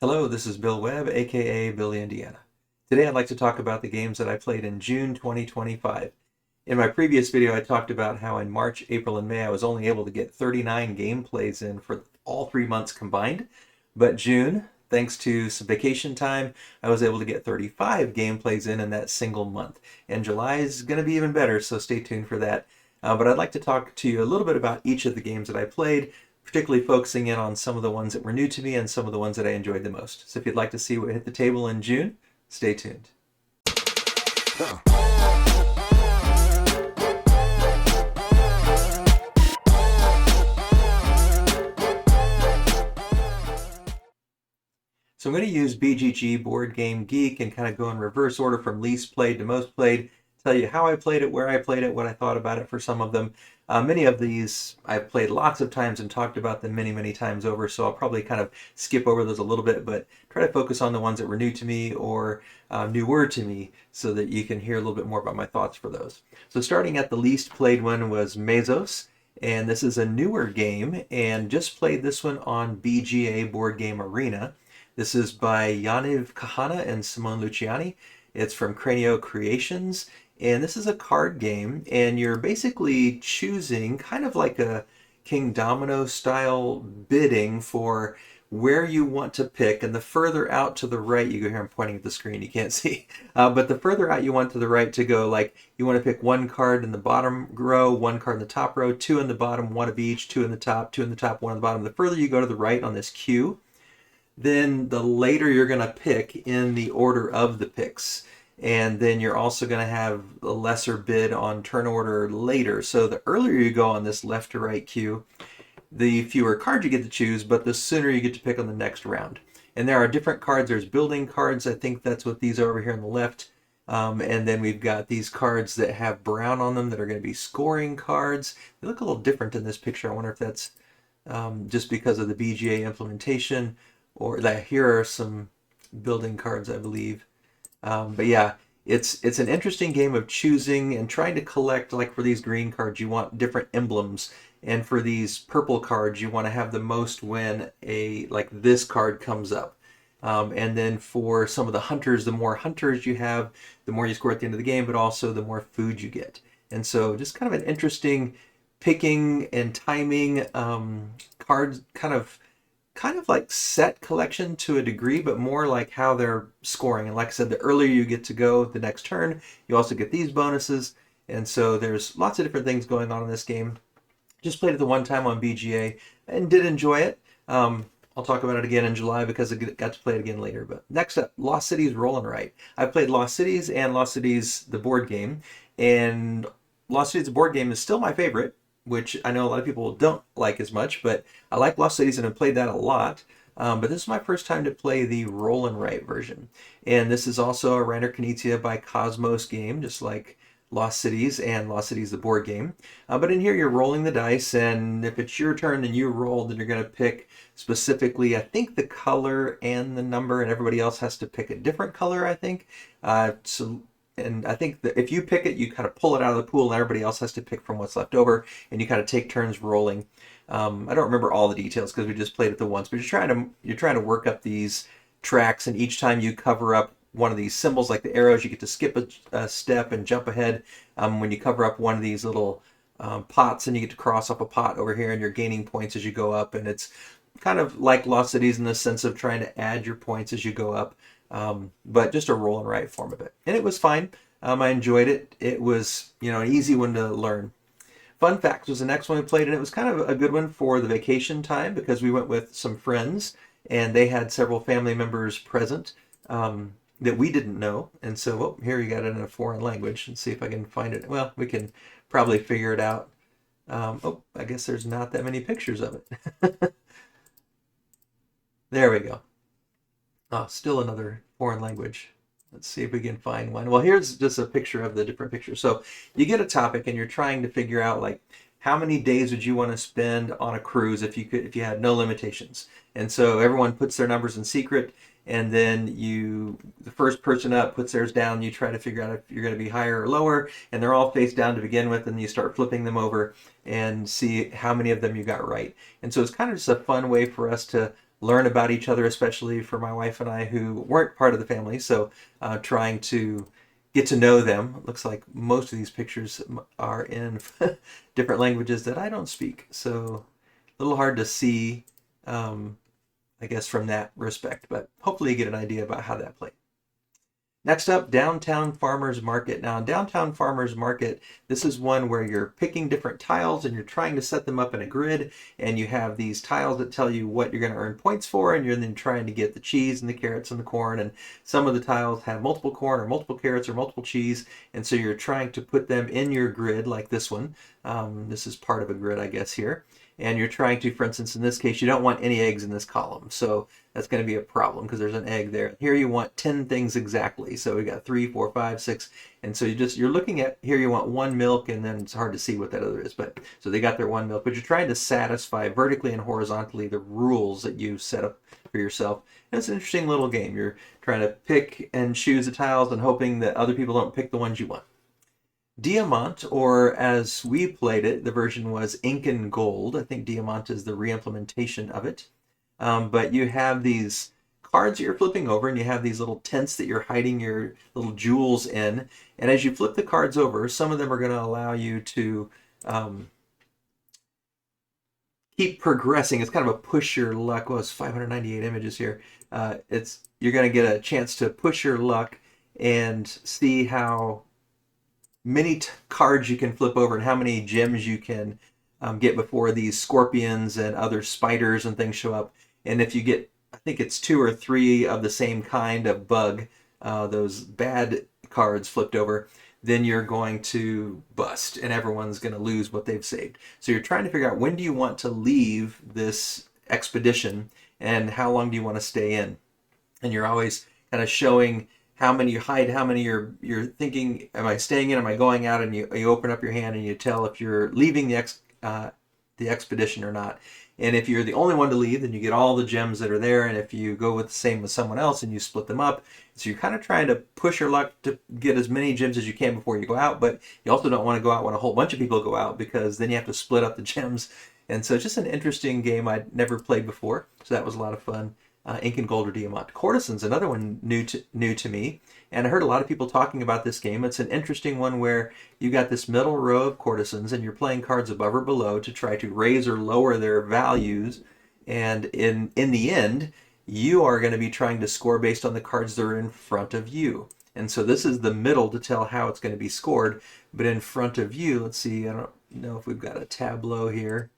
Hello, this is Bill Webb, aka BillyIndiana. Today I'd like to talk about the games that I played in June 2025. In my previous video, I talked about how in March, April, and May I was only able to get 39 gameplays in for all 3 months combined. But June, thanks to some vacation time, I was able to get 35 gameplays in that single month. And July is going to be even better, so stay tuned for that. But I'd like to talk to you a little bit about each of the games that I played, particularly focusing in on some of the ones that were new to me and some of the ones that I enjoyed the most. So if you'd like to see what hit the table in June, stay tuned. So I'm going to use BGG, Board Game Geek, and kind of go in reverse order from least played to most played, tell you how I played it, where I played it, what I thought about it for some of them. Many of these I've played lots of times and talked about them many, many times over, so I'll probably kind of skip over those a little bit, but try to focus on the ones that were new to me or newer to me so that you can hear a little bit more about my thoughts for those. So starting at the least played one was Mesos, and this is a newer game, and just played this one on BGA Board Game Arena. This is by Yaniv Kahana and Simone Luciani. It's from Cranio Creations, and this is a card game, and you're basically choosing kind of like a King Domino style bidding for where you want to pick, and the further out to the right you go, here I'm pointing at the screen, you can't see, but the further out you want to the right to go, like you want to pick one card in the bottom row, one card in the top row, two in the bottom, one of each, two in the top, two in the top, one in the bottom. The further you go to the right on this queue, then the later you're going to pick in the order of the picks. And then you're also going to have a lesser bid on turn order later. So the earlier you go on this left to right queue, the fewer cards you get to choose, but the sooner you get to pick on the next round. And there are different cards. There's building cards. I think that's what these are over here on the left. And then we've got these cards that have brown on them that are going to be scoring cards. They look a little different in this picture. I wonder if that's just because of the BGA implementation, or that here are some building cards, I believe. But yeah, it's an interesting game of choosing and trying to collect. Like for these green cards, you want different emblems, and for these purple cards, you want to have the most when like this card comes up. And then for some of the hunters, the more hunters you have, the more you score at the end of the game, but also the more food you get. And so just kind of an interesting picking and timing cards, kind of like set collection to a degree, but more like how they're scoring. And like I said, the earlier you get to go the next turn, you also get these bonuses. And so there's lots of different things going on in this game. Just played it the one time on BGA and did enjoy it. I'll talk about it again in July because I got to play it again later. But next up, Lost Cities Roll and Write. I've played Lost Cities and Lost Cities, the board game. And Lost Cities, the board game, is still my favorite, which I know a lot of people don't like as much, but I like Lost Cities and have played that a lot. But this is my first time to play the Roll and Write version. And this is also a Reiner Knizia by Cosmos game, just like Lost Cities and Lost Cities the board game. But in here you're rolling the dice, and if it's your turn and you roll, then you're going to pick specifically, I think, the color and the number, and everybody else has to pick a different color, I think. And I think that if you pick it, you kind of pull it out of the pool, and everybody else has to pick from what's left over, and you kind of take turns rolling. I don't remember all the details because we just played it the once, but you're trying to work up these tracks, and each time you cover up one of these symbols, like the arrows, you get to skip a step and jump ahead. When you cover up one of these little pots, and you get to cross up a pot over here, and you're gaining points as you go up, and it's kind of like Lost Cities in the sense of trying to add your points as you go up. But just a roll and write form of it. And it was fine. I enjoyed it. It was, an easy one to learn. Fun Facts was the next one we played, and it was kind of a good one for the vacation time because we went with some friends, and they had several family members present that we didn't know. And so, here you got it in a foreign language. Let's see if I can find it. Well, we can probably figure it out. I guess there's not that many pictures of it. There we go. Oh, still another foreign language. Let's see if we can find one. Well, here's just a picture of the different pictures. So you get a topic and you're trying to figure out, like, how many days would you want to spend on a cruise if you had no limitations? And so everyone puts their numbers in secret, and then the first person up puts theirs down. You try to figure out if you're going to be higher or lower, and they're all face down to begin with, and you start flipping them over and see how many of them you got right. And so it's kind of just a fun way for us to learn about each other, especially for my wife and I who weren't part of the family. So trying to get to know them. It looks like most of these pictures are in different languages that I don't speak. So a little hard to see, I guess, from that respect. But hopefully you get an idea about how that played. Next up, Downtown Farmers Market. Now, in Downtown Farmers Market, this is one where you're picking different tiles and you're trying to set them up in a grid, and you have these tiles that tell you what you're going to earn points for, and you're then trying to get the cheese and the carrots and the corn, and some of the tiles have multiple corn or multiple carrots or multiple cheese, and so you're trying to put them in your grid like this one. This is part of a grid, I guess, here. And you're trying to, for instance, in this case, you don't want any eggs in this column. So that's going to be a problem because there's an egg there. Here you want 10 things exactly. So we got 3, 4, 5, 6. And so you're looking at, here you want 1 milk, and then it's hard to see what that other is. But so they got their 1 milk, but you're trying to satisfy vertically and horizontally the rules that you set up for yourself. And it's an interesting little game. You're trying to pick and choose the tiles and hoping that other people don't pick the ones you want. Diamant, or as we played it, the version was Ink and Gold. I think Diamant is the re-implementation of it. But you have these cards that you're flipping over, and you have these little tents that you're hiding your little jewels in. And as you flip the cards over, some of them are going to allow you to keep progressing. It's kind of a push your luck. Well, it's 598 images here. You're going to get a chance to push your luck and see how many cards you can flip over and how many gems you can get before these scorpions and other spiders and things show up. And if you get, I think it's 2 or 3 of the same kind of bug, those bad cards flipped over, then you're going to bust and everyone's going to lose what they've saved. So you're trying to figure out, when do you want to leave this expedition and how long do you want to stay in? And you're always kind of showing how many you hide, how many you're thinking, am I staying in, am I going out? And you open up your hand and you tell if you're leaving the expedition or not. And if you're the only one to leave, then you get all the gems that are there. And if you go with the same with someone else and you split them up, so you're kind of trying to push your luck to get as many gems as you can before you go out. But you also don't want to go out when a whole bunch of people go out, because then you have to split up the gems. And so it's just an interesting game I'd never played before. So that was a lot of fun. Ink and Gold or Diamant. Courtesan's another one new to me, and I heard a lot of people talking about this game. It's an interesting one where you got this middle row of courtesans and you're playing cards above or below to try to raise or lower their values, and in the end you are going to be trying to score based on the cards that are in front of you. And so this is the middle to tell how it's going to be scored, but in front of you, let's see, I don't know if we've got a tableau here.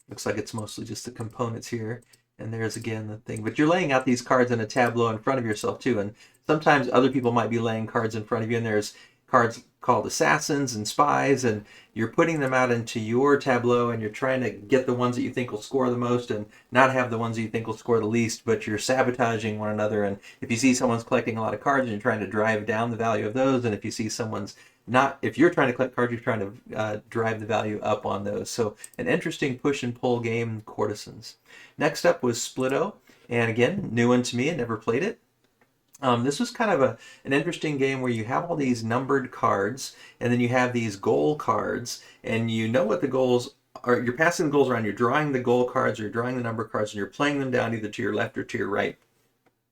Looks like it's mostly just the components here. And there's again the thing. But you're laying out these cards in a tableau in front of yourself too. And sometimes other people might be laying cards in front of you, and there's cards called assassins and spies, and you're putting them out into your tableau, and you're trying to get the ones that you think will score the most and not have the ones that you think will score the least, but you're sabotaging one another. And if you see someone's collecting a lot of cards, and you're trying to drive down the value of those, and if you see someone's not, if you're trying to collect cards, you're trying to drive the value up on those. So an interesting push and pull game, Courtesans. Next up was Splitto, and again, new one to me. I never played it. This was kind of an interesting game where you have all these numbered cards, and then you have these goal cards, and you know what the goals are. You're passing the goals around, you're drawing the goal cards, or you're drawing the number cards, and you're playing them down either to your left or to your right.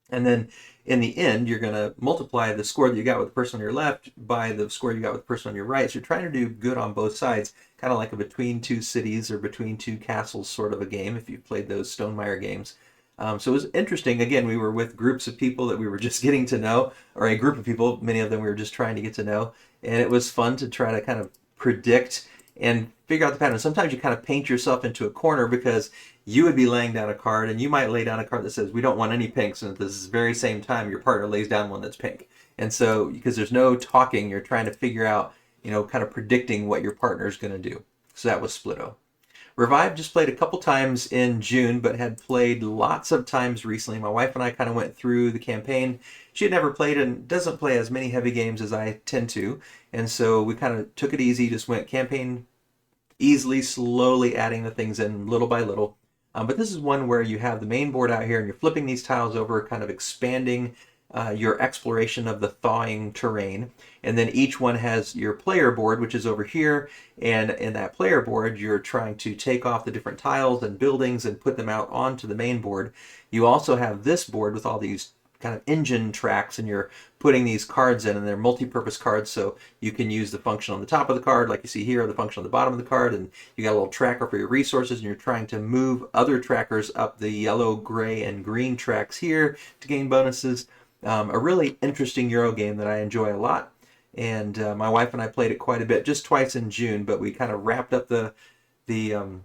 And then in the end, you're going to multiply the score that you got with the person on your left by the score you got with the person on your right. So you're trying to do good on both sides, kind of like a between two cities or between two castles sort of a game, if you've played those Stonemaier games. So it was interesting. Again, we were with groups of people that we were just getting to know, or a group of people, many of them we were just trying to get to know. And it was fun to try to kind of predict and figure out the pattern. Sometimes you kind of paint yourself into a corner, because you would be laying down a card and you might lay down a card that says, we don't want any pinks. And at this very same time, your partner lays down one that's pink. And so, because there's no talking, you're trying to figure out, kind of predicting what your partner is going to do. So that was Splitto. Revive just played a couple times in June, but had played lots of times recently. My wife and I kind of went through the campaign. She had never played and doesn't play as many heavy games as I tend to. And so we kind of took it easy, just went campaign easily, slowly adding the things in little by little. But this is one where you have the main board out here and you're flipping these tiles over, kind of expanding your exploration of the thawing terrain. And then each one has your player board, which is over here. And in that player board, you're trying to take off the different tiles and buildings and put them out onto the main board. You also have this board with all these kind of engine tracks, and you're putting these cards in, and they're multi-purpose cards, so you can use the function on the top of the card like you see here, or the function on the bottom of the card, and you got a little tracker for your resources, and you're trying to move other trackers up the yellow, gray, and green tracks here to gain bonuses. A really interesting Euro game that I enjoy a lot, and my wife and I played it quite a bit, just twice in June, but we kind of wrapped up the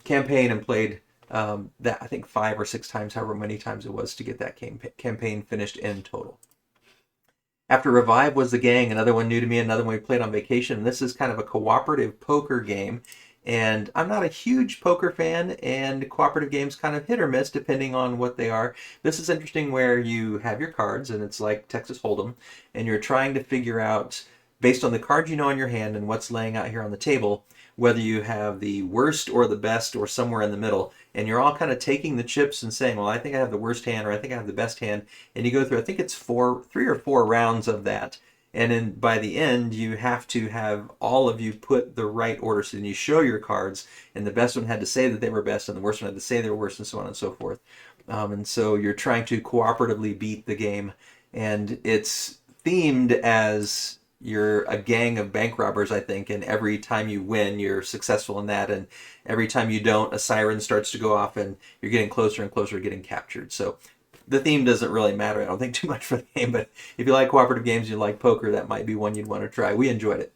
campaign and played that I think 5 or 6 times, however many times it was, to get that campaign finished in total. After Revive was The Gang, another one new to me, another one we played on vacation. This is kind of a cooperative poker game, and I'm not a huge poker fan, and cooperative games kind of hit or miss depending on what they are. This is interesting where you have your cards, and it's like Texas Hold'em, and you're trying to figure out, based on the cards you know in your hand and what's laying out here on the table, whether you have the worst or the best or somewhere in the middle. And you're all kind of taking the chips and saying, well, I think I have the worst hand, or I think I have the best hand. And you go through, I think it's 3 or 4 rounds of that. And then by the end, you have to have all of you put the right order. So then you show your cards, and the best one had to say that they were best, and the worst one had to say they were worst, and so on and so forth. And so you're trying to cooperatively beat the game. And it's themed as you're a gang of bank robbers, I think, and every time you win, you're successful in that, and every time you don't, a siren starts to go off, and you're getting closer and closer to getting captured. So the theme doesn't really matter, I don't think, too much for the game, but if you like cooperative games, you like poker, that might be one you'd want to try. We enjoyed it.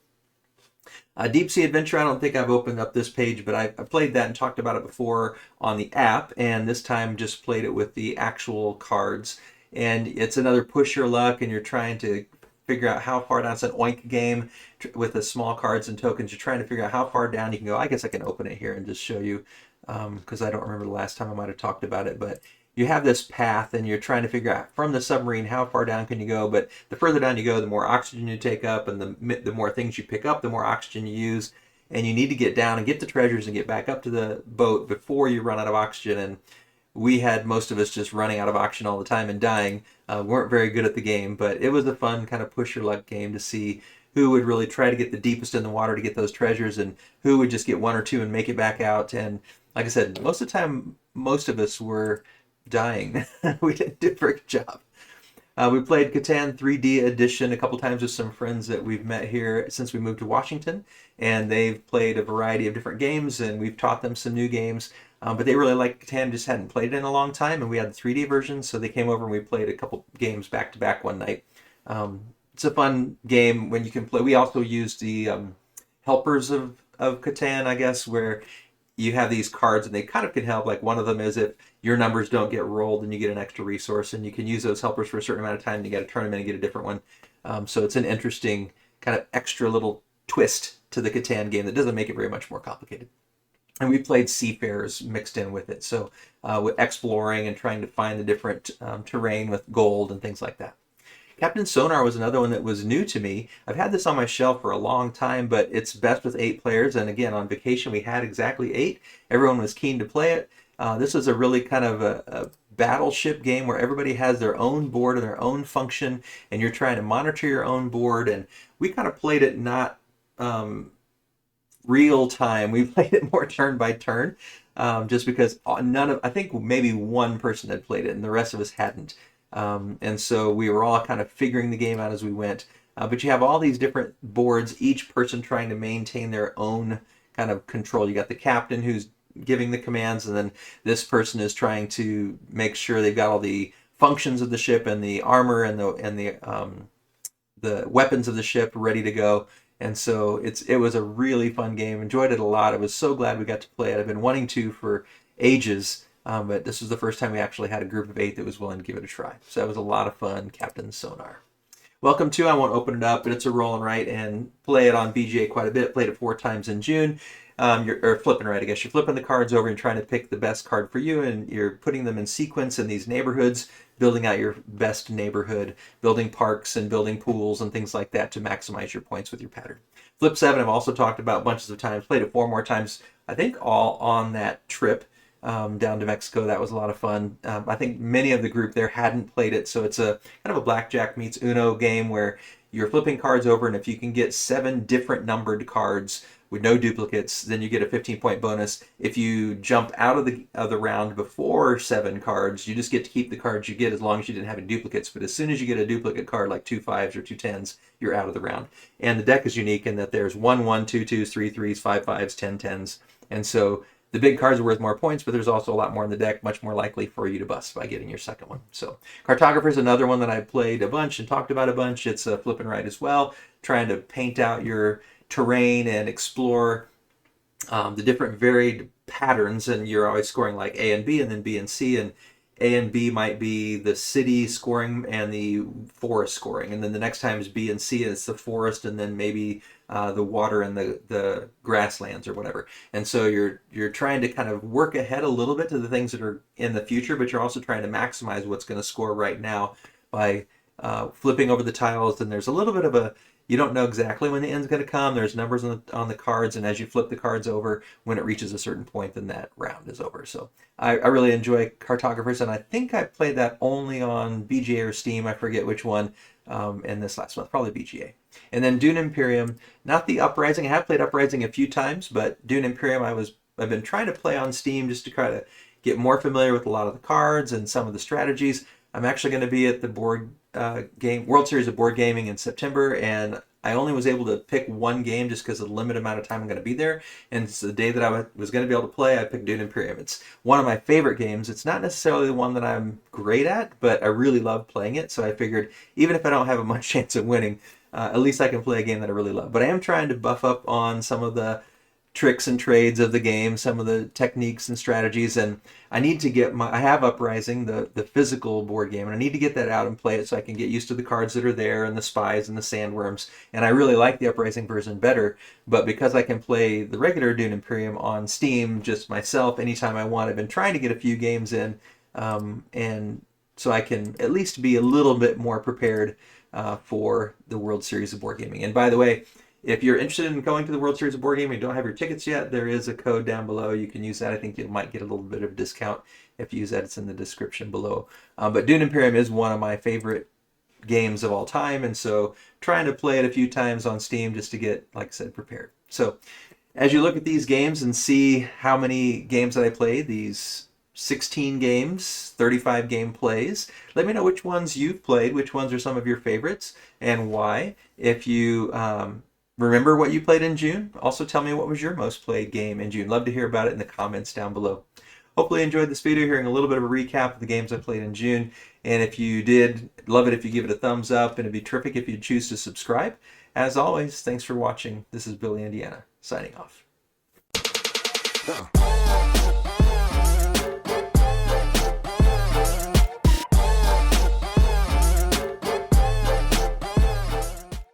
Deep Sea Adventure, I don't think I've opened up this page, but I played that and talked about it before on the app, and this time just played it with the actual cards. And it's another push your luck, and you're trying to figure out how far down. It's an oink game with the small cards and tokens. You're trying to figure out how far down you can go. I guess I can open it here and just show you, because I don't remember the last time I might have talked about it, but you have this path, and you're trying to figure out from the submarine how far down can you go. But the further down you go, the more oxygen you take up, and the more things you pick up, the more oxygen you use. And you need to get down and get the treasures and get back up to the boat before you run out of oxygen. And we had most of us just running out of oxygen all the time and dying. Weren't very good at the game, but it was a fun kind of push your luck game to see who would really try to get the deepest in the water to get those treasures, and who would just get 1 or 2 and make it back out. And like I said, most of the time, most of us were dying. We didn't do a very good job. We played Catan 3D Edition a couple times with some friends that we've met here since we moved to Washington, and they've played a variety of different games, and we've taught them some new games. But they really liked Catan, just hadn't played it in a long time, and we had the 3D version, so they came over and we played a couple games back to back one night. It's a fun game when you can play. We also used the helpers of Catan, I guess, where you have these cards and they kind of can help. Like one of them is if your numbers don't get rolled and you get an extra resource, and you can use those helpers for a certain amount of time, and you get a tournament and get a different one. So it's an interesting kind of extra little twist to the Catan game that doesn't make it very much more complicated. And we played Seafarers mixed in with it, so with exploring and trying to find the different terrain with gold and things like that. Captain Sonar was another one that was new to me. I've had this on my shelf for a long time, but it's best with 8 players, and again, on vacation we had exactly 8. Everyone was keen to play it. This is a really kind of a battleship game where everybody has their own board and their own function, and you're trying to monitor your own board, and we kind of played it not real time. We played it more turn by turn, just because I think maybe one person had played it and the rest of us hadn't. And so we were all kind of figuring the game out as we went. But you have all these different boards, each person trying to maintain their own kind of control. You got the captain who's giving the commands, and then this person is trying to make sure they've got all the functions of the ship and the armor and the weapons of the ship ready to go. And so it was a really fun game. Enjoyed it a lot. I was so glad we got to play it. I've been wanting to for ages, but this was the first time we actually had a group of 8 that was willing to give it a try. So that was a lot of fun. Captain Sonar. Welcome to, I won't open it up, but it's a roll and write, and play it on BGA quite a bit. Played it 4 times in June. Or flipping right, I guess. You're flipping the cards over and trying to pick the best card for you, and you're putting them in sequence in these neighborhoods, building out your best neighborhood, building parks and building pools and things like that to maximize your points with your pattern. Flip 7 I've also talked about bunches of times. Played it 4 more times, I think all on that trip. down to Mexico. That was a lot of fun. I think many of the group there hadn't played it, so it's a kind of a blackjack meets Uno game where you're flipping cards over, and if you can get 7 different numbered cards with no duplicates, then you get a 15-point bonus. If you jump out of the round before 7 cards, you just get to keep the cards you get as long as you didn't have any duplicates. But as soon as you get a duplicate card, like 2 5s or 2 10s, you're out of the round. And the deck is unique in that there's 1 1, 2 2s, 3 3s, 5 5s, 10 10s. And so the big cards are worth more points, but there's also a lot more in the deck, much more likely for you to bust by getting your second one. So Cartographer is another one that I played a bunch and talked about a bunch. It's a flip and write as well, trying to paint out your terrain and explore the different varied patterns, and you're always scoring like A and B and then B and C, and A and B might be the city scoring and the forest scoring, and then the next time is B and C and it's the forest and then maybe the water and the grasslands or whatever. And so you're trying to kind of work ahead a little bit to the things that are in the future, but you're also trying to maximize what's going to score right now by flipping over the tiles. And there's a little bit of a, you don't know exactly when the end's going to come. There's numbers on the cards, and as you flip the cards over, when it reaches a certain point, then that round is over. So I really enjoy Cartographers, and I think I played that only on BGA or Steam. I forget which one. In this last month, probably BGA. And then Dune Imperium, not the Uprising. I have played Uprising a few times, but Dune Imperium I've been trying to play on Steam just to try to get more familiar with a lot of the cards and some of the strategies. I'm actually going to be at the World Series of Board Gaming in September, and I only was able to pick one game just because of the limited amount of time I'm going to be there. And it's the day that I was going to be able to play, I picked Dune Imperium. It's one of my favorite games. It's not necessarily the one that I'm great at, but I really love playing it. So I figured even if I don't have a much chance of winning, at least I can play a game that I really love. But I am trying to buff up on some of the tricks and trades of the game, some of the techniques and strategies, and I need to get I have Uprising, the physical board game, and I need to get that out and play it so I can get used to the cards that are there and the spies and the sandworms. And I really like the Uprising version better, but because I can play the regular Dune Imperium on Steam just myself anytime I want, I've been trying to get a few games in, and so I can at least be a little bit more prepared for the World Series of Board Gaming. And by the way, if you're interested in going to the World Series of Board Gaming and don't have your tickets yet, there is a code down below. You can use that. I think you might get a little bit of a discount if you use that. It's in the description below. But Dune Imperium is one of my favorite games of all time, and so trying to play it a few times on Steam just to get, like I said, prepared. So as you look at these games and see how many games that I played, these 16 games, 35 game plays, let me know which ones you've played, which ones are some of your favorites, and why. If you remember what you played in June, also tell me what was your most played game in June. Love to hear about it in the comments down below. Hopefully you enjoyed this video, hearing a little bit of a recap of the games I played in June. And if you did, love it if you give it a thumbs up, and it'd be terrific if you choose to subscribe. As always, thanks for watching. This is Billy Indiana, signing off.